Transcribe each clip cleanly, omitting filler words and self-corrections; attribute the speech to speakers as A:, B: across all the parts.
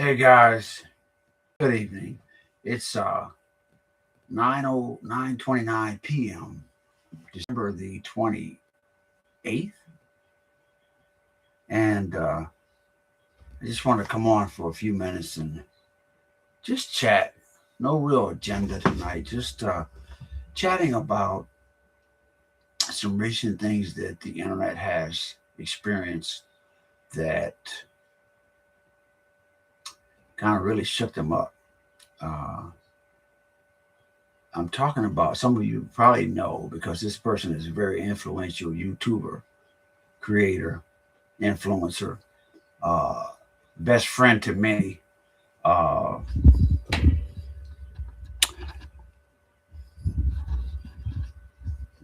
A: Hey guys, good evening. It's 9:29 p.m. December the 28th, and I just want to come on for a few minutes and just chat. No real agenda tonight, just chatting about some recent things that the internet has experienced that kind of really shook them up. Uh, I'm talking about, some of you probably know because this person is a very influential YouTuber, creator, influencer, uh, best friend to many. Uh,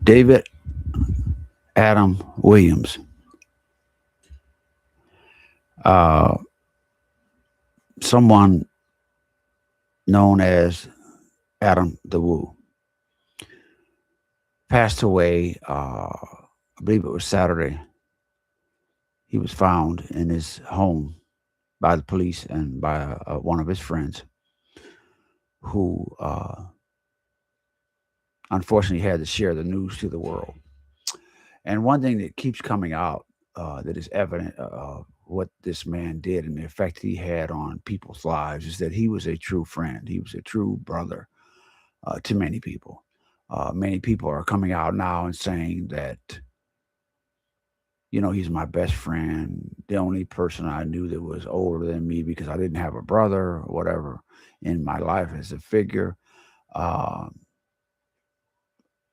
A: David Adam Williams, uh, someone known as Adam the Woo, passed away. I believe it was Saturday. He was found in his home by the police and by one of his friends who unfortunately had to share the news to the world. And one thing that keeps coming out that is evident of what this man did and the effect he had on people's lives is that he was a true friend. He was a true brother to many people. Many people are coming out now and saying that, he's my best friend, the only person I knew that was older than me because I didn't have a brother or whatever in my life as a figure. Uh,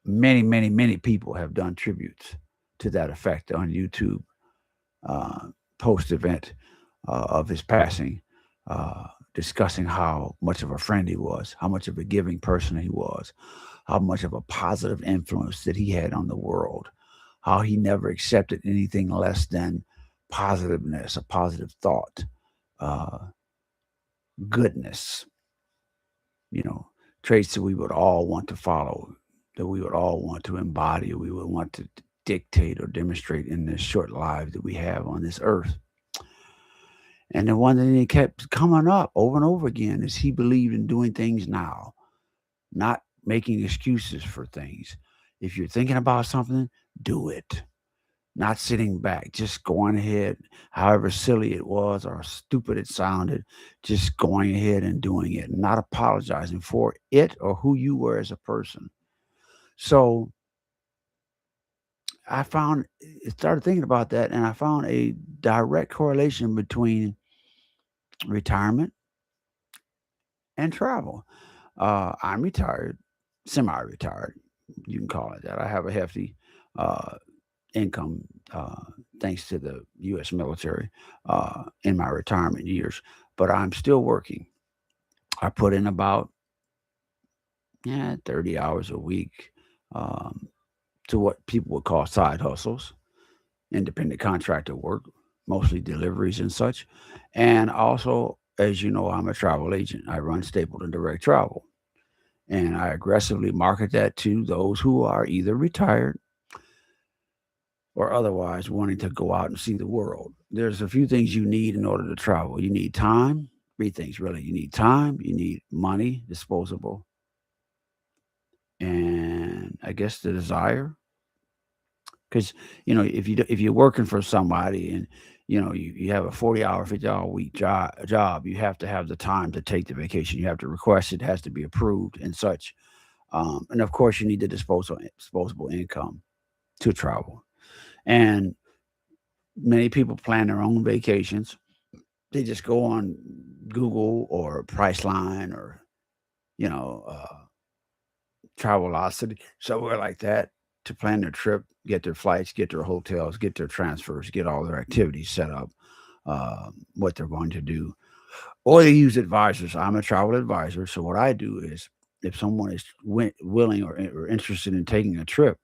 A: many, many, many people have done tributes to that effect on YouTube uh, post event of his passing, uh, discussing how much of a friend he was, how much of a giving person he was, how much of a positive influence that he had on the world, how he never accepted anything less than positiveness, a positive thought, uh, goodness, you know, traits that we would all want to follow, that we would all want to embody, we would want to dictate or demonstrate in this short life that we have on this earth. And the one thing that kept coming up over and over again is he believed in doing things now, not making excuses for things. If you're thinking about something, do it. Not sitting back, just going ahead, however silly it was or stupid it sounded, just going ahead and doing it, not apologizing for it or who you were as a person. So I started thinking about that, and I found a direct correlation between retirement and travel. I'm retired, semi-retired. You can call it that. I have a hefty uh, income uh, thanks to the U.S. military in my retirement years, but I'm still working. I put in about 30 hours a week um, to what people would call side hustles, independent contractor work, mostly deliveries and such. And also, as you know, I'm a travel agent. I run Stapleton Direct Travel. And I aggressively market that to those who are either retired or otherwise wanting to go out and see the world. There's a few things you need in order to travel. You need time, three things really. You need time, you need money, disposable, and I guess the desire. Because if you're working for somebody and you have a 40-hour, 50-hour week job, you have to have the time to take the vacation. You have to request it, has to be approved and such. And of course, you need the disposable income to travel. And many people plan their own vacations. They just go on Google or Priceline or you know uh, Travelocity, somewhere like that, to plan their trip, get their flights, get their hotels, get their transfers, get all their activities set up, what they're going to do. Or they use advisors. I'm a travel advisor. So what I do is if someone is willing or interested in taking a trip,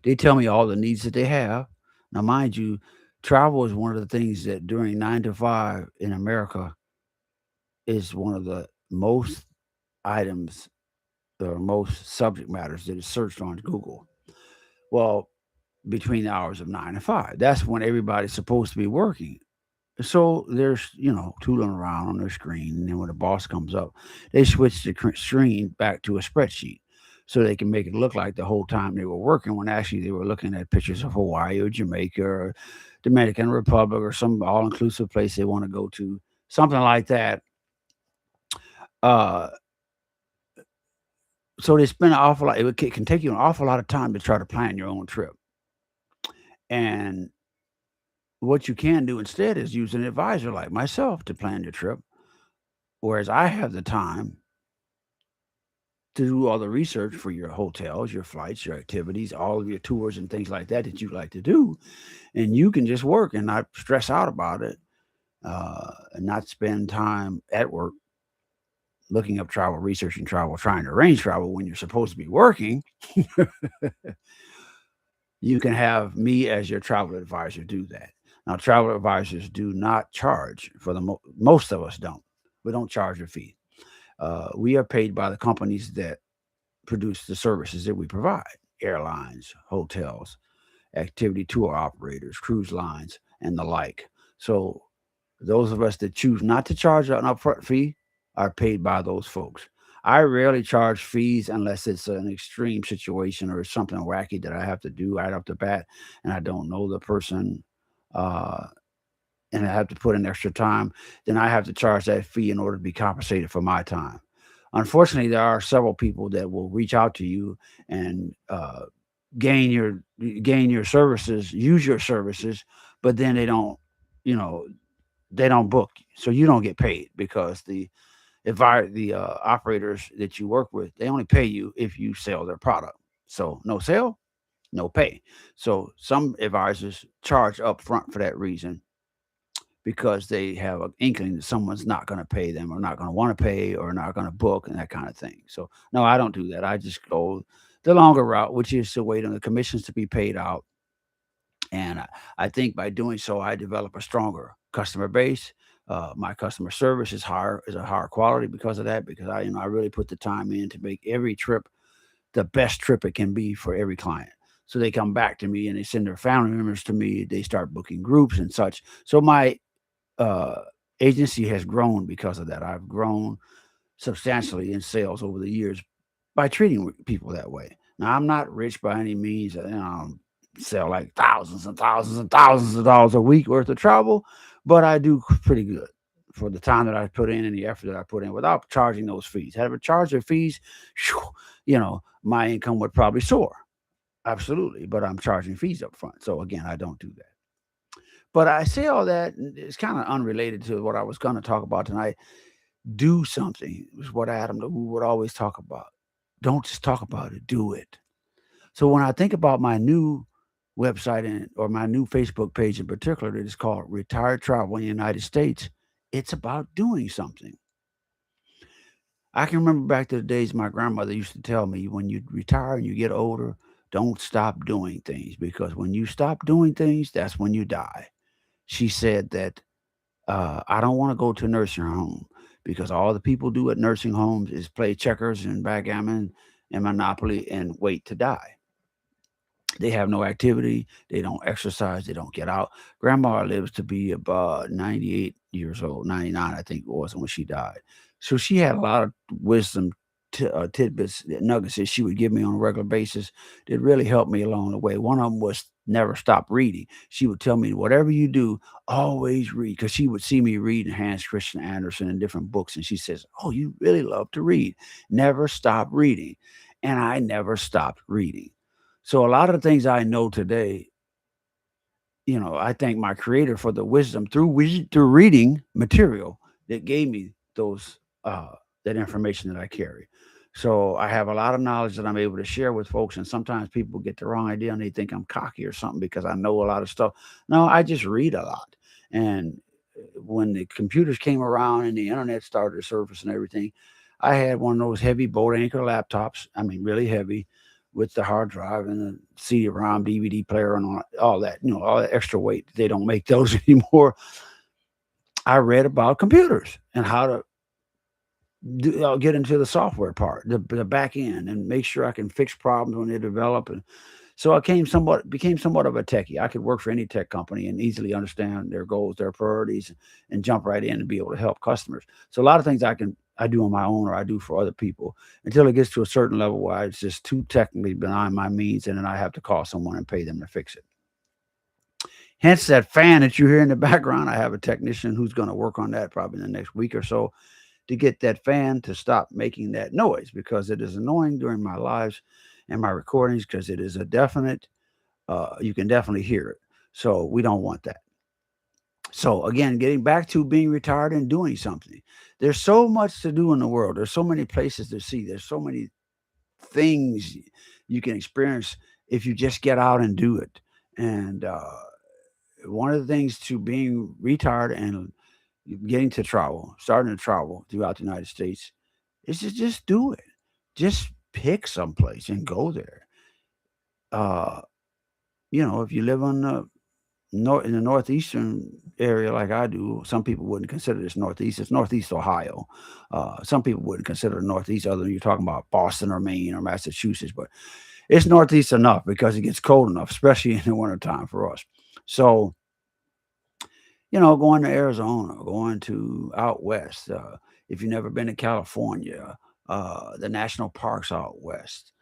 A: they tell me all the needs that they have. Now, mind you, travel is one of the things that during 9 to 5 in America is one of the most items or most subject matters that is searched on Google. Well, between the hours of 9 and 5, that's when everybody's supposed to be working. So there's, tooling around on their screen, and then when the boss comes up, they switch the screen back to a spreadsheet so they can make it look like the whole time they were working when actually they were looking at pictures of Hawaii or Jamaica or Dominican Republic or some all-inclusive place they want to go to, something like that. Uh, so they spend an awful lot. It can take you an awful lot of time to try to plan your own trip, and what you can do instead is use an advisor like myself to plan your trip, whereas I have the time to do all the research for your hotels, your flights, your activities, all of your tours and things like that that you like to do, and you can just work and not stress out about it, and not spend time at work looking up travel, researching travel, trying to arrange travel when you're supposed to be working. You can have me as your travel advisor do that. Now, travel advisors do not charge for most of us don't. We don't charge a fee. We are paid by the companies that produce the services that we provide: airlines, hotels, activity tour operators, cruise lines, and the like. So, those of us that choose not to charge an upfront fee are paid by those folks. I rarely charge fees unless it's an extreme situation or something wacky that I have to do right off the bat, and I don't know the person, uh, and I have to put in extra time. Then I have to charge that fee in order to be compensated for my time. Unfortunately, there are several people that will reach out to you and gain your gain your services, use your services, but then you know, they don't book you, so you don't get paid because the operators that you work with, they only pay you if you sell their product. So no sale, no pay. So some advisors charge up front for that reason because they have an inkling that someone's not going to pay them or not going to want to pay or not going to book and that kind of thing. So no, I don't do that. I just go the longer route, which is to wait on the commissions to be paid out. And I think by doing so, I develop a stronger customer base. My customer service is a higher quality because of that. Because I really put the time in to make every trip the best trip it can be for every client. So they come back to me and they send their family members to me. They start booking groups and such. So my uh, agency has grown because of that. I've grown substantially in sales over the years by treating people that way. Now, I'm not rich by any means. Sell like thousands and thousands and thousands of dollars a week worth of travel, but I do pretty good for the time that I put in and the effort that I put in without charging those fees. Had I charged the fees, phew, my income would probably soar. Absolutely. But I'm charging fees up front. So again, I don't do that. But I say all that, it's kind of unrelated to what I was going to talk about tonight. Do something is what Adam would always talk about. Don't just talk about it, do it. So when I think about my new website or my new Facebook page in particular that is called Retired Travel in the United States, it's about doing something. I can remember back to the days my grandmother used to tell me, when you retire and you get older, don't stop doing things, because when you stop doing things, that's when you die. She said that I don't want to go to a nursing home because all the people do at nursing homes is play checkers and backgammon and Monopoly and wait to die. They have no activity. They don't exercise. They don't get out. Grandma lives to be about 98 years old, 99, I think it was when she died. So she had a lot of wisdom, tidbits, nuggets that she would give me on a regular basis that really helped me along the way. One of them was never stop reading. She would tell me, whatever you do, always read, because she would see me reading Hans Christian Andersen and different books. And she says, oh, you really love to read. Never stop reading. And I never stopped reading. So a lot of the things I know today, I thank my creator for the wisdom through reading material that gave me those that information that I carry. So I have a lot of knowledge that I'm able to share with folks, and sometimes people get the wrong idea and they think I'm cocky or something because I know a lot of stuff. No, I just read a lot. And when the computers came around and the internet started to surface and everything, I had one of those heavy boat anchor laptops. I mean, really heavy, with the hard drive and the CD-ROM, DVD player, and all that. All that extra weight. They don't make those anymore. I read about computers and how to get into the software part, the back end, and make sure I can fix problems when they develop. And So I became somewhat of a techie. I could work for any tech company and easily understand their goals, their priorities, and jump right in and be able to help customers. So a lot of things I do on my own or I do for other people until it gets to a certain level where it's just too technically beyond my means, and then I have to call someone and pay them to fix it. Hence that fan that you hear in the background. I have a technician who's going to work on that probably in the next week or so to get that fan to stop making that noise because it is annoying during my lives and my recordings because it is a definite, you can definitely hear it. So we don't want that. So again, getting back to being retired and doing something. There's so much to do in the world. There's so many places to see. There's so many things you can experience if you just get out and do it. And one of the things to being retired and getting to travel, starting to travel throughout the United States, is to just do it. Just pick some place and go there. Uh, if you live on the in the northeastern area like I do, some people wouldn't consider this northeast. It's northeast Ohio. Some people wouldn't consider it northeast, other than you're talking about Boston or Maine or Massachusetts, but it's northeast enough because it gets cold enough, especially in the wintertime for us. So going to Arizona, going to out west. If you've never been to California, the national parks out west,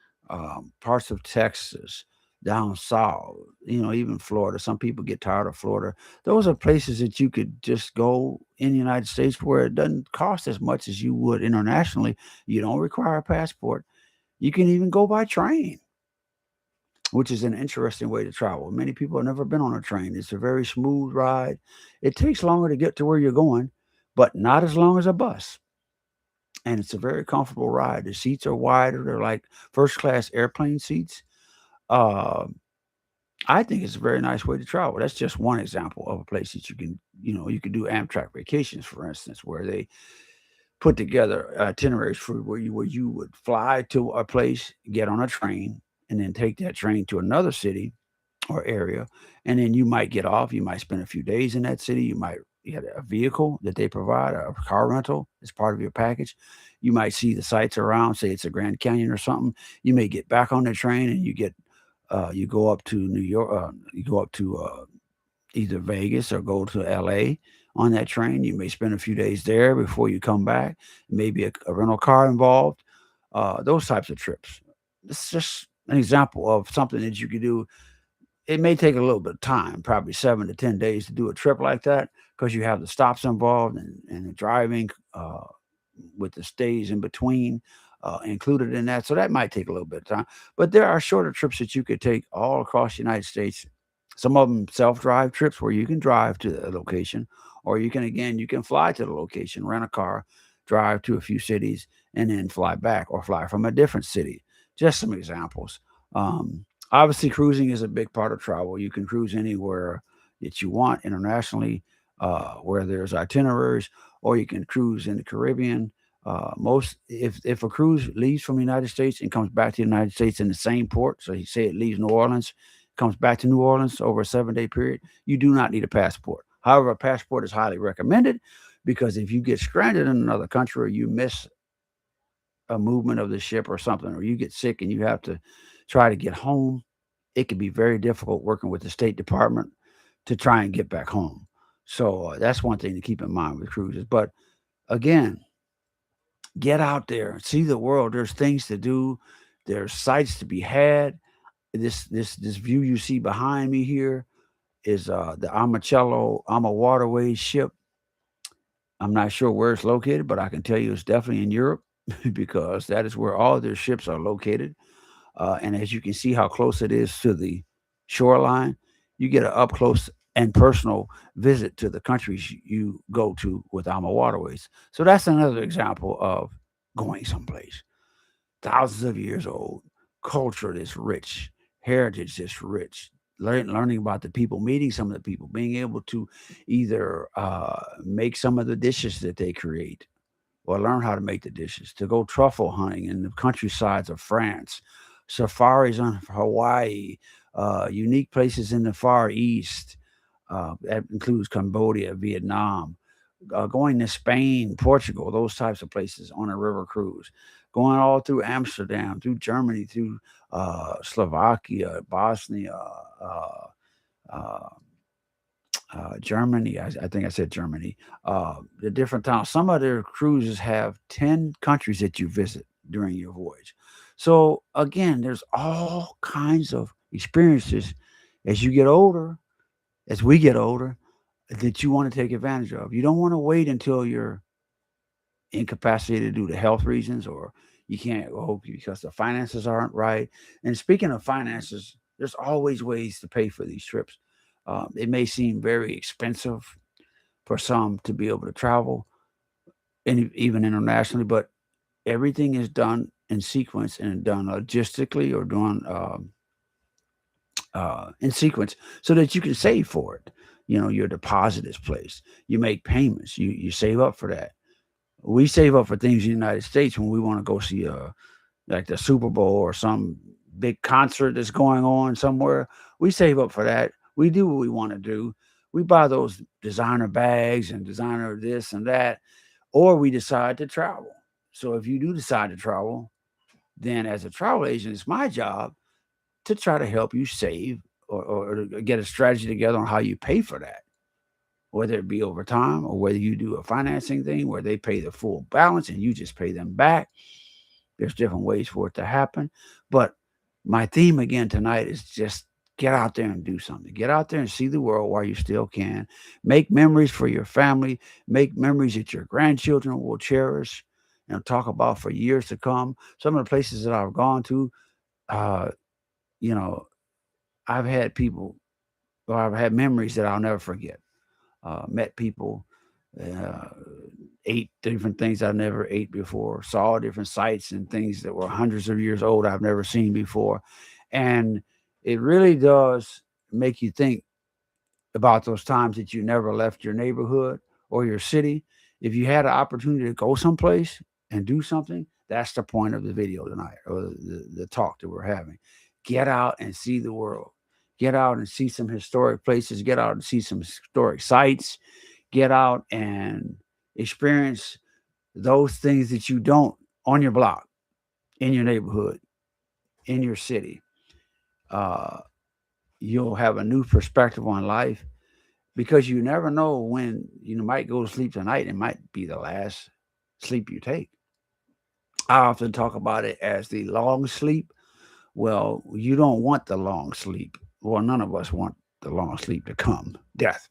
A: parts of Texas, down south, even Florida. Some people get tired of Florida. Those are places that you could just go in the United States where it doesn't cost as much as you would internationally. You don't require a passport. You can even go by train, which is an interesting way to travel. Many people have never been on a train. It's a very smooth ride. It takes longer to get to where you're going, but not as long as a bus. And it's a very comfortable ride. The seats are wider. They're like first class airplane seats. Uh, I think it's a very nice way to travel. That's just one example of a place that you can do Amtrak vacations, for instance, where they put together itineraries for where you would fly to a place, get on a train, and then take that train to another city or area, and then you might get off. You might spend a few days in that city. You might get a vehicle that they provide, a car rental as part of your package. You might see the sights around, say it's a Grand Canyon or something. You may get back on the train and you go up to New York. You go up to either Vegas or go to L.A. on that train. You may spend a few days there before you come back. Maybe a rental car involved. Those types of trips. It's just an example of something that you could do. It may take a little bit of time, probably 7 to 10 days to do a trip like that, because you have the stops involved and the driving with the stays in between included in that. So that might take a little bit of time. But there are shorter trips that you could take all across the United States. Some of them self-drive trips where you can drive to the location, or you can fly to the location, rent a car, drive to a few cities, and then fly back or fly from a different city. Just some examples. Obviously, cruising is a big part of travel. You can cruise anywhere that you want internationally, where there's itineraries, or you can cruise in the Caribbean. Most if a cruise leaves from the United States and comes back to the United States in the same port, so you say it leaves New Orleans, comes back to New Orleans over a 7 day period, you do not need a passport. However, a passport is highly recommended because if you get stranded in another country or you miss a movement of the ship or something, or you get sick and you have to try to get home, it can be very difficult working with the State Department to try and get back home. So that's one thing to keep in mind with cruises. But again, get out there, see the world. There's things to do. There's sights to be had. This view you see behind me here is the Amacello Ama Waterways ship. I'm not sure where it's located, but I can tell you it's definitely in Europe because that is where all their ships are located. And as you can see how close it is to the shoreline, you get an up close and personal visit to the countries you go to with Alma Waterways. So that's another example of going someplace. Thousands of years old, culture that's rich, heritage that's rich, learning about the people, meeting some of the people, being able to either make some of the dishes that they create or learn how to make the dishes, to go truffle hunting in the countrysides of France, safaris on Hawaii, unique places in the Far East. That includes Cambodia, Vietnam, going to Spain, Portugal, those types of places on a river cruise. going all through Amsterdam, through Germany, through Slovakia, Bosnia, uh, uh, Germany. I think I said Germany. The different towns. Some of their cruises have 10 countries that you visit during your voyage. So again, there's all kinds of experiences as you get older, as we get older, that you want to take advantage of. You don't want to wait until you're incapacitated due to health reasons, or you can't go because the finances aren't right. And speaking of finances, there's always ways to pay for these trips. It may seem very expensive for some to be able to travel, and even internationally, but everything is done in sequence and done logistically or done in sequence so that you can save for it. You know, your deposit is placed. You make payments. You save up for that. We save up for things in the United States when we want to go see like the Super Bowl or some big concert that's going on somewhere. We save up for that. We do what we want to do. We buy those designer bags and designer this and that, or we decide to travel. So if you do decide to travel, then as a travel agent, it's my job to try to help you save or to get a strategy together on how you pay for that, whether it be over time or whether you do a financing thing where they pay the full balance and you just pay them back. There's different ways for it to happen. But my theme again tonight is just get out there and do something. Get out there and see the world while you still can. Make memories for your family. Make memories that your grandchildren will cherish and talk about for years to come. Some of the places that I've gone to, uh, you know, I've had people, or I've had memories that I'll never forget. Met people, uh, ate different things I never ate before, saw different sights and things that were hundreds of years old I've never seen before. And it really does make you think about those times that you never left your neighborhood or your city. If you had an opportunity to go someplace and do something, that's the point of the video tonight or the talk that we're having. Get out and see the world. Get out and see some historic places. Get out and see some historic sites. Get out and experience those things that you don't on your block, in your neighborhood, in your city. Uh, you'll have a new perspective on life because you never know when you might go to sleep tonight. It might be the last sleep you take. I often talk about it as the long sleep. Well, you don't want the long sleep. Well, none of us want the long sleep to come, death.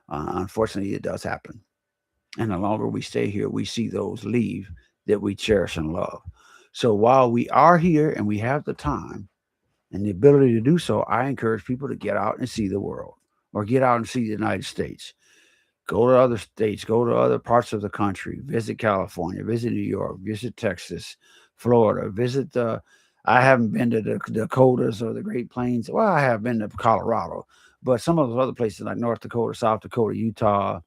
A: Unfortunately, it does happen. And the longer we stay here, we see those leave that we cherish and love. So while we are here and we have the time and the ability to do so, I encourage people to get out and see the world or get out and see the United States. Go to other states, go to other parts of the country, visit California, visit New York, visit Texas, Florida, visit the. I haven't been to the Dakotas or the Great Plains. Well, I have been to Colorado, but some of those other places like North Dakota, South Dakota, Utah,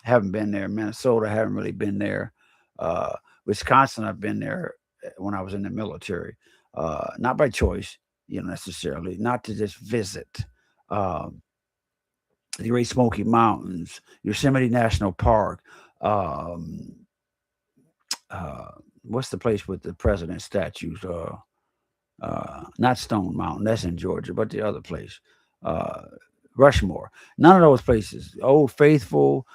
A: haven't been there. Minnesota, haven't really been there. Uh, Wisconsin, I've been there when I was in the military, not by choice, necessarily, not to just visit. Um, the Great Smoky Mountains, Yosemite National Park. Um, uh, what's the place with the president statues? Not Stone Mountain, that's in Georgia, but the other place, uh, Rushmore. None of those places. Old Faithful,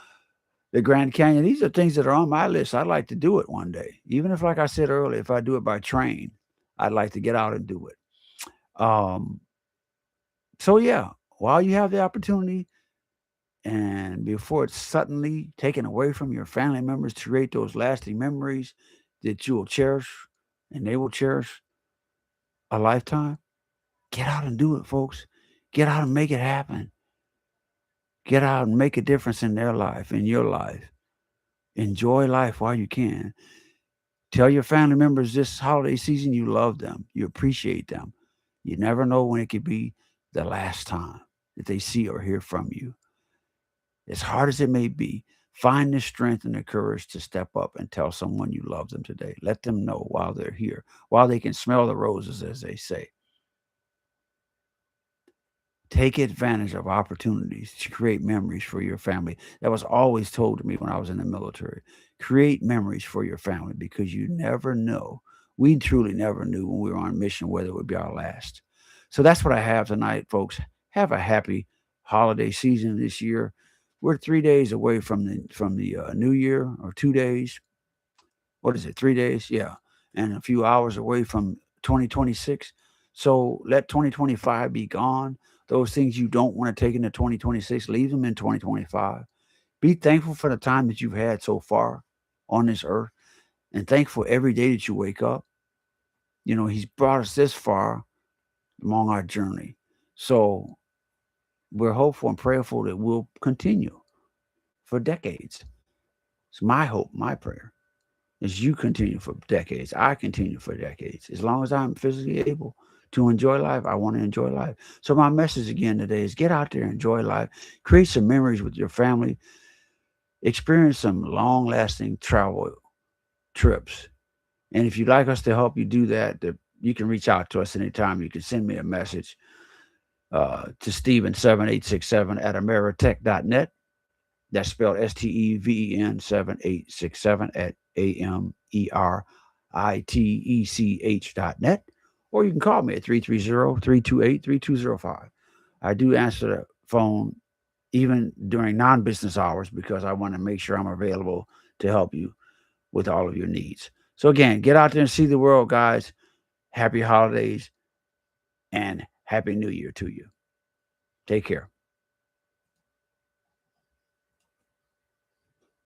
A: the Grand Canyon. These are things that are on my list. I'd like to do it one day, even if, like I said earlier, if I do it by train, I'd like to get out and do it. Um, so yeah, while you have the opportunity, and before it's suddenly taken away from your family members to create those lasting memories that you will cherish and they will cherish a lifetime, get out and do it, folks. Get out and make it happen. Get out and make a difference in their life, in your life. Enjoy life while you can. Tell your family members this holiday season you love them, you appreciate them. You never know when it could be the last time that they see or hear from you. As hard as it may be, find the strength and the courage to step up and tell someone you love them today. Let them know while they're here, while they can smell the roses, as they say. Take advantage of opportunities to create memories for your family. That was always told to me when I was in the military. Create memories for your family because you never know. We truly never knew when we were on mission whether it would be our last. So that's what I have tonight, folks. Have a happy holiday season this year. We're 3 days away from the New Year, or 2 days. What is it? 3 days? Yeah, and a few hours away from 2026. So let 2025 be gone. Those things you don't want to take into 2026, leave them in 2025. Be thankful for the time that you've had so far on this earth, and thankful every day that you wake up. He's brought us this far along our journey. So we're hopeful and prayerful that we'll continue for decades. It's my hope, my prayer is you continue for decades. I continue for decades. As long as I'm physically able to enjoy life, I want to enjoy life. So my message again today is get out there, enjoy life, create some memories with your family, experience some long-lasting travel trips. And if you'd like us to help you do that, you can reach out to us anytime. You can send me a message to Steven7867 at ameritech.net. That's spelled STEVEN 7867 at AMERITECH.net. Or you can call me at 330-328-3205. I do answer the phone even during non-business hours because I want to make sure I'm available to help you with all of your needs. So again, get out there and see the world, guys. Happy holidays and Happy New Year to you. Take care.